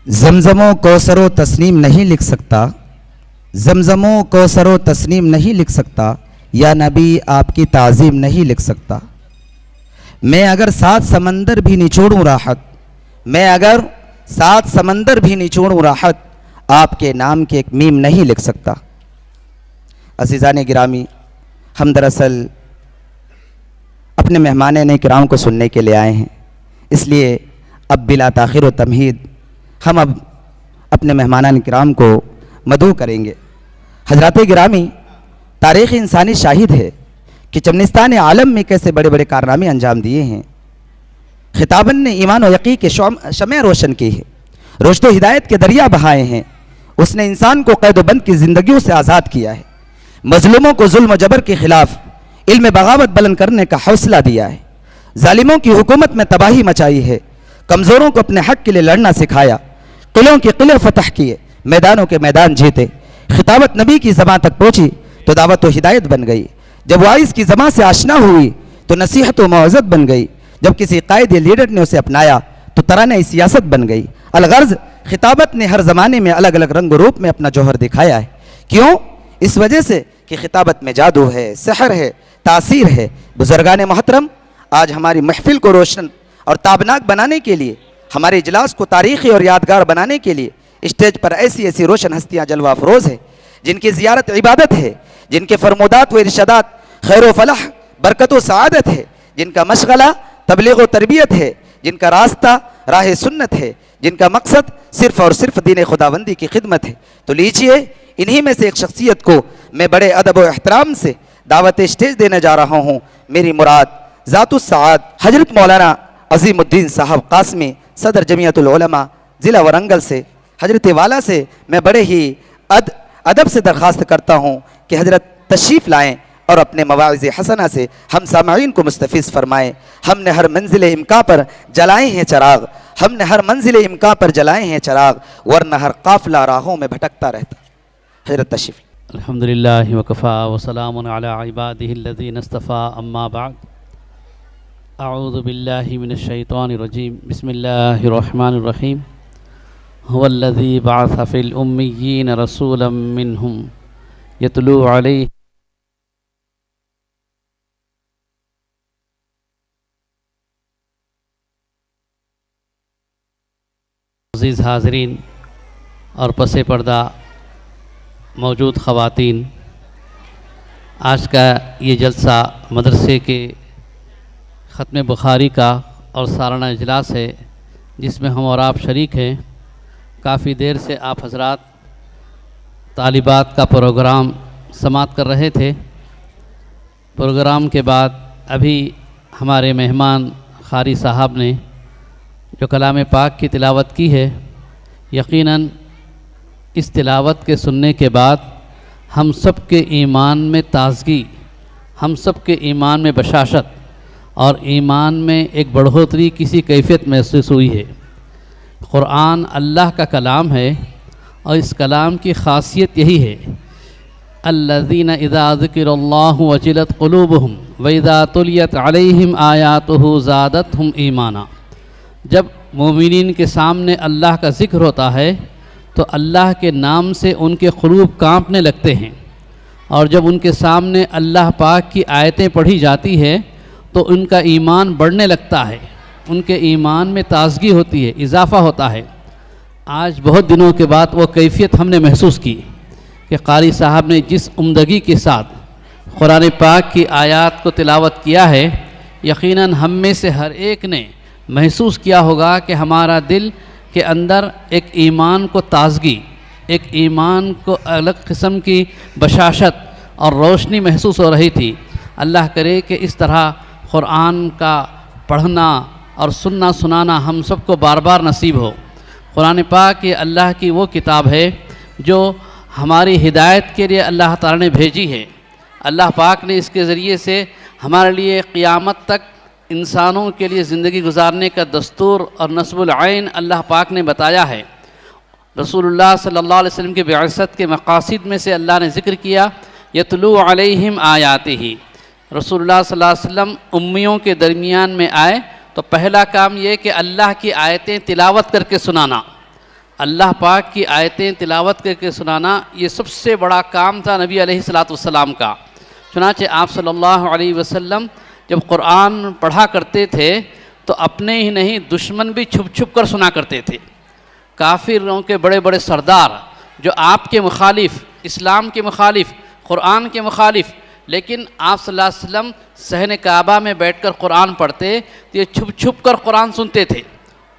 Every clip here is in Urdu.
زمزم و کوثر و تسنیم نہیں لکھ سکتا، زمزم و کوثر و تسنیم نہیں لکھ سکتا، یا نبی آپ کی تعظیم نہیں لکھ سکتا۔ میں اگر 7 سمندر بھی نچوڑوں راحت، میں اگر 7 سمندر بھی نچوڑوں راحت، آپ کے نام کے ایک میم نہیں لکھ سکتا۔ عزیزان گرامی، ہم دراصل اپنے مہمان کرام کو سننے کے لیے آئے ہیں، اس لیے اب بلا تاخیر و تمہید ہم اب اپنے مہمان کرام کو مدعو کریں گے۔ حضرات گرامی، تاریخ انسانی شاہد ہے کہ چمنستان عالم میں کیسے بڑے بڑے کارنامے انجام دیے ہیں۔ خطابن نے ایمان و یقین کے شمع روشن کی ہے، رشد و ہدایت کے دریا بہائے ہیں۔ اس نے انسان کو قید و بند کی زندگیوں سے آزاد کیا ہے، مظلوموں کو ظلم و جبر کے خلاف علم بغاوت بلند کرنے کا حوصلہ دیا ہے، ظالموں کی حکومت میں تباہی مچائی ہے، کمزوروں کو اپنے حق کے لیے لڑنا سکھایا، قلعوں کے قلعے فتح کیے، میدانوں کے میدان جیتے۔ خطابت نبی کی زبان تک پہنچی تو دعوت و ہدایت بن گئی، جب وائس کی زبان سے آشنا ہوئی تو نصیحت و موعظت بن گئی، جب کسی قائد یا لیڈر نے اسے اپنایا تو ترانہ سیاست بن گئی۔ الغرض خطابت نے ہر زمانے میں الگ الگ رنگ و روپ میں اپنا جوہر دکھایا ہے۔ کیوں؟ اس وجہ سے کہ خطابت میں جادو ہے، سحر ہے، تاثیر ہے۔ بزرگان محترم، آج ہماری محفل کو روشن اور تابناک بنانے کے لیے، ہمارے اجلاس کو تاریخی اور یادگار بنانے کے لیے اسٹیج پر ایسی ایسی روشن ہستیاں جلوہ افروز ہیں، جن کی زیارت عبادت ہے، جن کے فرمودات و ارشادات خیر و فلاح، برکت و سعادت ہے، جن کا مشغلہ تبلیغ و تربیت ہے، جن کا راستہ راہ سنت ہے، جن کا مقصد صرف اور صرف دین خداوندی کی خدمت ہے۔ تو لیجئے انہی میں سے ایک شخصیت کو میں بڑے ادب و احترام سے دعوت اسٹیج دینے جا رہا ہوں۔ میری مراد ذات السعاد حضرت مولانا عظیم الدین صاحب قاسمی، صدر جمعیت العلماء ضلع ورنگل سے، حضرت والا سے میں بڑے ہی ادب سے درخواست کرتا ہوں کہ حضرت تشریف لائیں اور اپنے مواعظ حسنہ سے ہم سامعین کو مستفیض فرمائیں۔ ہم نے ہر منزل امکان پر جلائے ہیں چراغ، ہم نے ہر منزل امکان پر جلائے ہیں چراغ، ورنہ ہر قافلہ راہوں میں بھٹکتا رہتا۔ حضرت تشریف۔ الحمدللہ وکفا وسلام علی عبادہ الذین اصطفیٰ، اما بعد۔ اعوذ باللہ من الشیطان الرجیم، بسم اللہ الرحمن الرحیم۔ هو الذی بعث فی الامیین رسولا منہم یتلو علیہ عزیز حاضرین اور پس پردہ موجود خواتین، آج کا یہ جلسہ مدرسے کے ختم بخاری کا اور سالانہ اجلاس ہے، جس میں ہم اور آپ شریک ہیں۔ کافی دیر سے آپ حضرات طالبات کا پروگرام سماعت کر رہے تھے۔ پروگرام کے بعد ابھی ہمارے مہمان قاری صاحب نے جو کلام پاک کی تلاوت کی ہے، یقیناً اس تلاوت کے سننے کے بعد ہم سب کے ایمان میں تازگی، ہم سب کے ایمان میں بشاشت اور ایمان میں ایک بڑھوتری کسی کیفیت محسوس ہوئی ہے۔ قرآن اللہ کا کلام ہے اور اس کلام کی خاصیت یہی ہے، الذین اذا ذکر اللہ وجلت قلوبہم واذا تلیت علیہم آیاتہ زادتہم ایمانا۔ جب مومنین کے سامنے اللہ کا ذکر ہوتا ہے تو اللہ کے نام سے ان کے قلوب کانپنے لگتے ہیں، اور جب ان کے سامنے اللہ پاک کی آیتیں پڑھی جاتی ہے تو ان کا ایمان بڑھنے لگتا ہے، ان کے ایمان میں تازگی ہوتی ہے، اضافہ ہوتا ہے۔ آج بہت دنوں کے بعد وہ کیفیت ہم نے محسوس کی کہ قاری صاحب نے جس عمدگی کے ساتھ قرآن پاک کی آیات کو تلاوت کیا ہے، یقیناً ہم میں سے ہر ایک نے محسوس کیا ہوگا کہ ہمارا دل کے اندر ایک ایمان کو تازگی، ایک ایمان کو الگ قسم کی بشاشت اور روشنی محسوس ہو رہی تھی۔ اللہ کرے کہ اس طرح قرآن کا پڑھنا اور سننا سنانا ہم سب کو بار بار نصیب ہو۔ قرآن پاک یہ اللہ کی وہ کتاب ہے جو ہماری ہدایت کے لیے اللہ تعالی نے بھیجی ہے۔ اللہ پاک نے اس کے ذریعے سے ہمارے لیے قیامت تک انسانوں کے لیے زندگی گزارنے کا دستور اور نصب العین اللہ پاک نے بتایا ہے۔ رسول اللہ صلی اللہ علیہ وسلم کی بعثت کے مقاصد میں سے اللہ نے ذکر کیا، یتلو علیہم آیاتہ۔ رسول اللہ صلی اللہ علیہ وسلم امیوں کے درمیان میں آئے تو پہلا کام یہ کہ اللہ کی آیتیں تلاوت کر کے سنانا۔ اللہ پاک کی آیتیں تلاوت کر کے سنانا یہ سب سے بڑا کام تھا نبی علیہ الصلاۃ والسلام کا۔ چنانچہ آپ صلی اللہ علیہ وسلم جب قرآن پڑھا کرتے تھے تو اپنے ہی نہیں دشمن بھی چھپ چھپ کر سنا کرتے تھے۔ کافروں کے بڑے بڑے سردار جو آپ کے مخالف، اسلام کے مخالف، قرآن کے مخالف، لیکن آپ صلی اللہ علیہ وسلم صحن کعبہ میں بیٹھ کر قرآن پڑھتے تو یہ چھپ چھپ کر قرآن سنتے تھے۔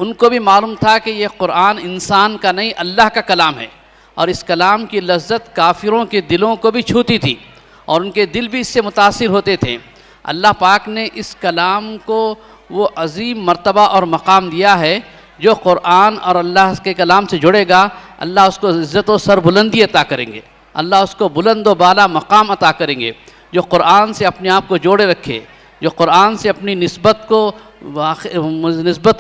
ان کو بھی معلوم تھا کہ یہ قرآن انسان کا نہیں اللہ کا کلام ہے، اور اس کلام کی لذت کافروں کے دلوں کو بھی چھوتی تھی اور ان کے دل بھی اس سے متاثر ہوتے تھے۔ اللہ پاک نے اس کلام کو وہ عظیم مرتبہ اور مقام دیا ہے، جو قرآن اور اللہ کے کلام سے جڑے گا اللہ اس کو عزت و سربلندی عطا کریں گے، اللہ اس کو بلند و بالا مقام عطا کریں گے۔ جو قرآن سے اپنے آپ کو جوڑے رکھے، جو قرآن سے اپنی نسبت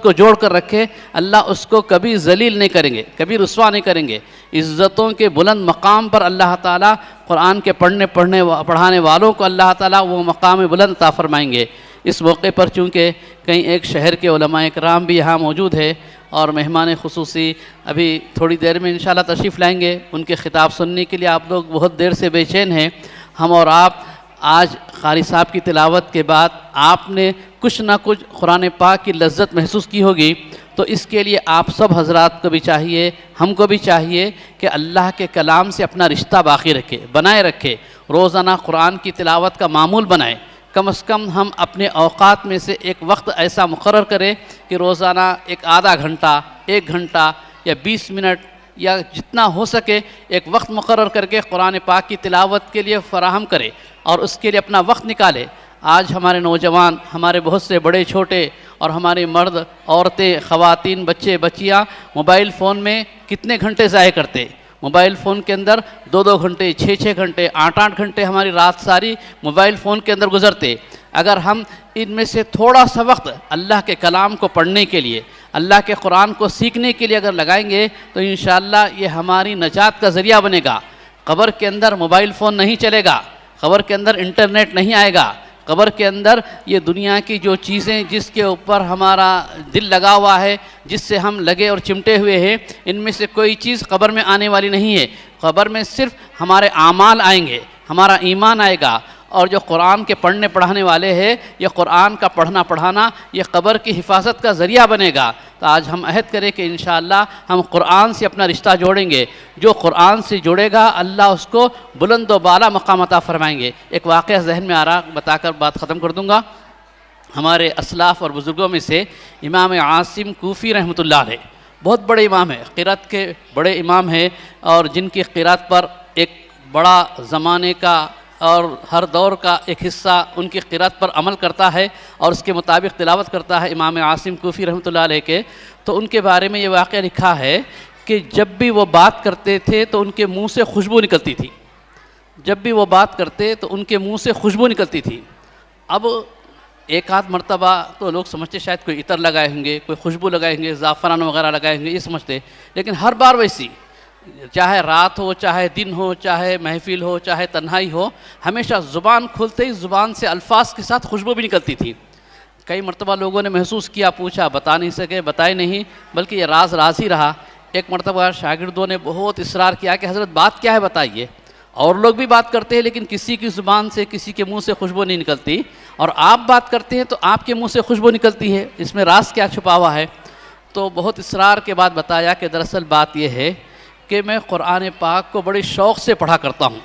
کو جوڑ کر رکھے، اللہ اس کو کبھی ذلیل نہیں کریں گے، کبھی رسوا نہیں کریں گے۔ عزتوں کے بلند مقام پر اللہ تعالیٰ قرآن کے پڑھانے والوں کو اللہ تعالیٰ وہ مقام بلند عطا فرمائیں گے۔ اس موقع پر چونکہ کہیں ایک شہر کے علماء کرام بھی یہاں موجود ہے اور مہمان خصوصی ابھی تھوڑی دیر میں انشاءاللہ تشریف لائیں گے، ان کے خطاب سننے کے لیے آپ لوگ بہت دیر سے بے چین ہیں۔ ہم اور آپ آج قاری صاحب کی تلاوت کے بعد آپ نے کچھ نہ کچھ قرآن پاک کی لذت محسوس کی ہوگی، تو اس کے لیے آپ سب حضرات کو بھی چاہیے، ہم کو بھی چاہیے کہ اللہ کے کلام سے اپنا رشتہ باقی رکھے، بنائے رکھے، روزانہ قرآن کی تلاوت کا معمول بنائے۔ کم از کم ہم اپنے اوقات میں سے ایک وقت ایسا مقرر کریں کہ روزانہ ایک آدھا گھنٹہ، 1 گھنٹہ یا 20 منٹ یا جتنا ہو سکے ایک وقت مقرر کر کے قرآن پاک کی تلاوت کے لیے فراہم کرے اور اس کے لیے اپنا وقت نکالے۔ آج ہمارے نوجوان، ہمارے بہت سے بڑے چھوٹے اور ہمارے مرد، عورتیں، خواتین، بچے بچیاں موبائل فون میں کتنے گھنٹے ضائع کرتے۔ موبائل فون کے اندر 2 گھنٹے، 6 گھنٹے، 8 گھنٹے ہماری رات ساری موبائل فون کے اندر گزرتے۔ اگر ہم ان میں سے تھوڑا سا وقت اللہ کے کلام کو پڑھنے کے لیے، اللہ کے قرآن کو سیکھنے کے لیے اگر لگائیں گے تو انشاءاللہ یہ ہماری نجات کا ذریعہ بنے گا۔ قبر کے اندر موبائل فون نہیں چلے گا، قبر کے اندر انٹرنیٹ نہیں آئے گا، قبر کے اندر یہ دنیا کی جو چیزیں جس کے اوپر ہمارا دل لگا ہوا ہے، جس سے ہم لگے اور چمٹے ہوئے ہیں، ان میں سے کوئی چیز قبر میں آنے والی نہیں ہے۔ قبر میں صرف ہمارے اعمال آئیں گے، ہمارا ایمان آئے گا، اور جو قرآن کے پڑھنے پڑھانے والے ہیں، یہ قرآن کا پڑھنا پڑھانا یہ قبر کی حفاظت کا ذریعہ بنے گا۔ تو آج ہم عہد کریں کہ انشاءاللہ ہم قرآن سے اپنا رشتہ جوڑیں گے۔ جو قرآن سے جڑے گا اللہ اس کو بلند و بالا مقام عطا فرمائیں گے۔ ایک واقعہ ذہن میں آ رہا، بتا کر بات ختم کر دوں گا۔ ہمارے اسلاف اور بزرگوں میں سے امام عاصم کوفی رحمۃ اللہ علیہ بہت بڑے امام ہیں، قرأت کے بڑے امام ہیں، اور جن کی قرأت پر ایک بڑا زمانے کا اور ہر دور کا ایک حصہ ان کی قرأت پر عمل کرتا ہے اور اس کے مطابق تلاوت کرتا ہے امام عاصم کوفی رحمۃ اللہ علیہ کے۔ تو ان کے بارے میں یہ واقعہ لکھا ہے کہ جب بھی وہ بات کرتے تھے تو ان کے منہ سے خوشبو نکلتی تھی، جب بھی وہ بات کرتے تو ان کے منہ سے خوشبو نکلتی تھی۔ اب ایک آدھ مرتبہ تو لوگ سمجھتے شاید کوئی عطر لگائے ہوں گے، کوئی خوشبو لگائے ہوں گے، زعفران وغیرہ لگائے ہوں گے، یہ سمجھتے، لیکن ہر بار ویسی، چاہے رات ہو، چاہے دن ہو، چاہے محفل ہو، چاہے تنہائی ہو، ہمیشہ زبان کھلتے ہی زبان سے الفاظ کے ساتھ خوشبو بھی نکلتی تھی۔ کئی مرتبہ لوگوں نے محسوس کیا، پوچھا، بتا نہیں سکے، بتائے نہیں، بلکہ یہ راز ہی رہا۔ ایک مرتبہ شاگردوں نے بہت اصرار کیا کہ حضرت بات کیا ہے بتائیے، اور لوگ بھی بات کرتے ہیں لیکن کسی کی زبان سے، کسی کے منہ سے خوشبو نہیں نکلتی، اور آپ بات کرتے ہیں تو آپ کے منہ سے خوشبو نکلتی ہے، اس میں راز کیا چھپا ہوا ہے؟ تو بہت اصرار کے بعد بتایا کہ دراصل بات یہ ہے کہ میں قرآن پاک کو بڑے شوق سے پڑھا کرتا ہوں،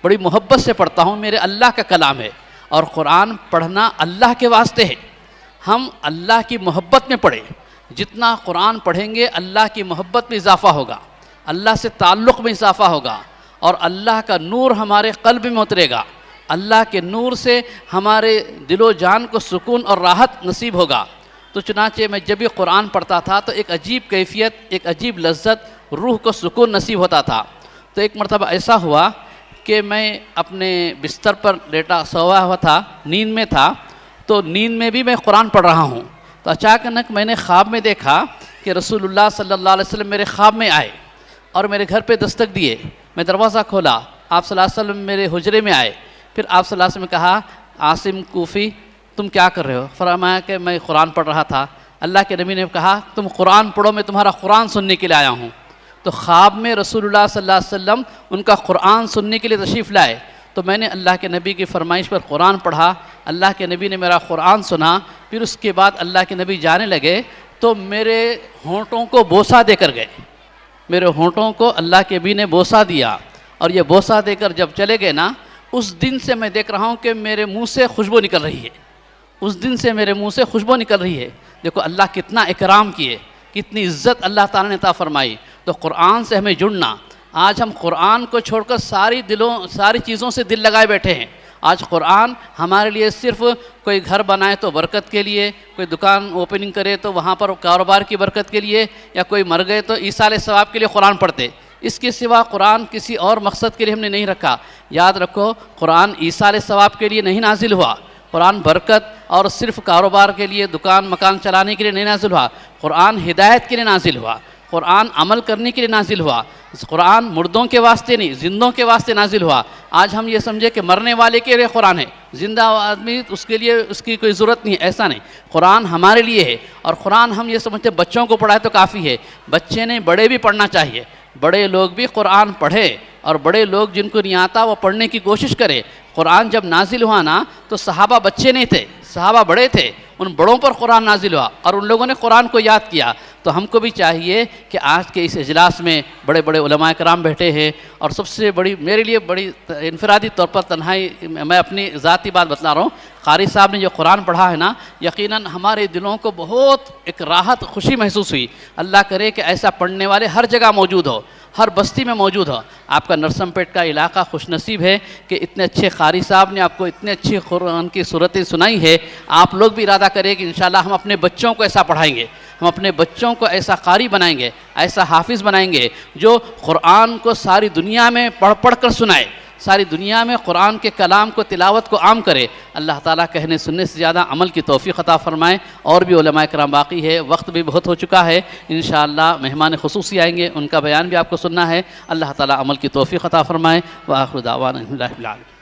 بڑی محبت سے پڑھتا ہوں، میرے اللہ کا کلام ہے، اور قرآن پڑھنا اللہ کے واسطے ہے۔ ہم اللہ کی محبت میں پڑھیں، جتنا قرآن پڑھیں گے اللہ کی محبت میں اضافہ ہوگا، اللہ سے تعلق میں اضافہ ہوگا، اور اللہ کا نور ہمارے قلب میں اترے گا، اللہ کے نور سے ہمارے دل و جان کو سکون اور راحت نصیب ہوگا۔ تو چنانچہ میں جب بھی قرآن پڑھتا تھا تو ایک عجیب کیفیت، ایک عجیب لذت، روح کو سکون نصیب ہوتا تھا۔ تو ایک مرتبہ ایسا ہوا کہ میں اپنے بستر پر لیٹا سویا ہوا تھا، نیند میں تھا، تو نیند میں بھی میں قرآن پڑھ رہا ہوں، تو اچانک میں نے خواب میں دیکھا کہ رسول اللہ صلی اللہ علیہ وسلم میرے خواب میں آئے اور میرے گھر پہ دستک دیے۔ میں دروازہ کھولا، آپ صلی اللہ علیہ وسلم میرے حجرے میں آئے، پھر آپ صلی اللہ علیہ وسلم نے کہا، عاصم کوفی تم کیا کر رہے ہو؟ فرمایا کہ میں قرآن پڑھ رہا تھا۔ اللہ کے نبی نے کہا تم قرآن پڑھو، میں تمہارا قرآن سننے کے لیے آیا ہوں۔ تو خواب میں رسول اللہ صلی اللہ علیہ وسلم ان کا قرآن سننے کے لیے تشریف لائے، تو میں نے اللہ کے نبی کی فرمائش پر قرآن پڑھا، اللہ کے نبی نے میرا قرآن سنا، پھر اس کے بعد اللہ کے نبی جانے لگے تو میرے ہونٹوں کو بوسہ دے کر گئے، میرے ہونٹوں کو اللہ کے نبی نے بوسہ دیا، اور یہ بوسہ دے کر جب چلے گئے نا، اس دن سے میں دیکھ رہا ہوں کہ میرے منہ سے خوشبو نکل رہی ہے، اس دن سے میرے منہ سے خوشبو نکل رہی ہے۔ دیکھو اللہ کتنا اکرام کیے، کتنی عزت اللہ تعالیٰ نے عطا فرمائی۔ تو قرآن سے ہمیں جڑنا، آج ہم قرآن کو چھوڑ کر ساری چیزوں سے دل لگائے بیٹھے ہیں۔ آج قرآن ہمارے لیے صرف کوئی گھر بنائے تو برکت کے لیے، کوئی دکان اوپننگ کرے تو وہاں پر کاروبار کی برکت کے لیے، یا کوئی مر گئے تو ایصال ثواب کے لیے قرآن پڑھتے، اس کے سوا قرآن کسی اور مقصد کے لیے ہم نے نہیں رکھا۔ یاد رکھو قرآن ایصال ثواب کے لیے نہیں نازل ہوا، قرآن برکت اور صرف کاروبار کے لیے، دکان مکان چلانے کے لیے نہیں نازل ہوا، قرآن ہدایت کے لیے نازل ہوا، قرآن عمل کرنے کے لیے نازل ہوا، قرآن مردوں کے واسطے نہیں، زندوں کے واسطے نازل ہوا۔ آج ہم یہ سمجھے کہ مرنے والے کے لیے قرآن ہے، زندہ آدمی اس کے لیے اس کی کوئی ضرورت نہیں ہے، ایسا نہیں، قرآن ہمارے لیے ہے۔ اور قرآن ہم یہ سمجھتے بچوں کو پڑھائے تو کافی ہے، بچے نہیں بڑے بھی پڑھنا چاہیے، بڑے لوگ بھی قرآن پڑھے، اور بڑے لوگ جن کو نہیں آتا وہ پڑھنے کی کوشش کرے۔ قرآن جب نازل ہوا نا تو صحابہ بچے نہیں تھے، صحابہ بڑے تھے، ان بڑوں پر قرآن نازل ہوا اور ان لوگوں نے قرآن کو یاد کیا۔ تو ہم کو بھی چاہیے کہ آج کے اس اجلاس میں بڑے بڑے علماء کرام بیٹھے ہیں، اور سب سے بڑی میرے لیے بڑی انفرادی طور پر تنہائی، میں اپنی ذاتی بات بتلا رہا ہوں، قاری صاحب نے جو قرآن پڑھا ہے نا، یقیناً ہمارے دلوں کو بہت ایک راحت خوشی محسوس ہوئی۔ اللہ کرے کہ ایسا پڑھنے والے ہر جگہ موجود ہو، ہر بستی میں موجود ہو۔ آپ کا نرسم پیٹ کا علاقہ خوش نصیب ہے کہ اتنے اچھے قاری صاحب نے آپ کو اتنے اچھی قرآن کی صورتیں سنائی ہے۔ آپ لوگ بھی ارادہ کریں کہ انشاءاللہ ہم اپنے بچوں کو ایسا پڑھائیں گے، ہم اپنے بچوں کو ایسا قاری بنائیں گے، ایسا حافظ بنائیں گے جو قرآن کو ساری دنیا میں پڑھ کر سنائے، ساری دنیا میں قرآن کے کلام کو، تلاوت کو عام کرے۔ اللہ تعالیٰ کہنے سننے سے زیادہ عمل کی توفیق عطا فرمائے۔ اور بھی علماء کرام باقی ہے، وقت بھی بہت ہو چکا ہے، انشاءاللہ مہمان خصوصی آئیں گے، ان کا بیان بھی آپ کو سننا ہے۔ اللہ تعالیٰ عمل کی توفیق عطا فرمائے۔ وآخر دعوانا الحمد للہ رب العالمین۔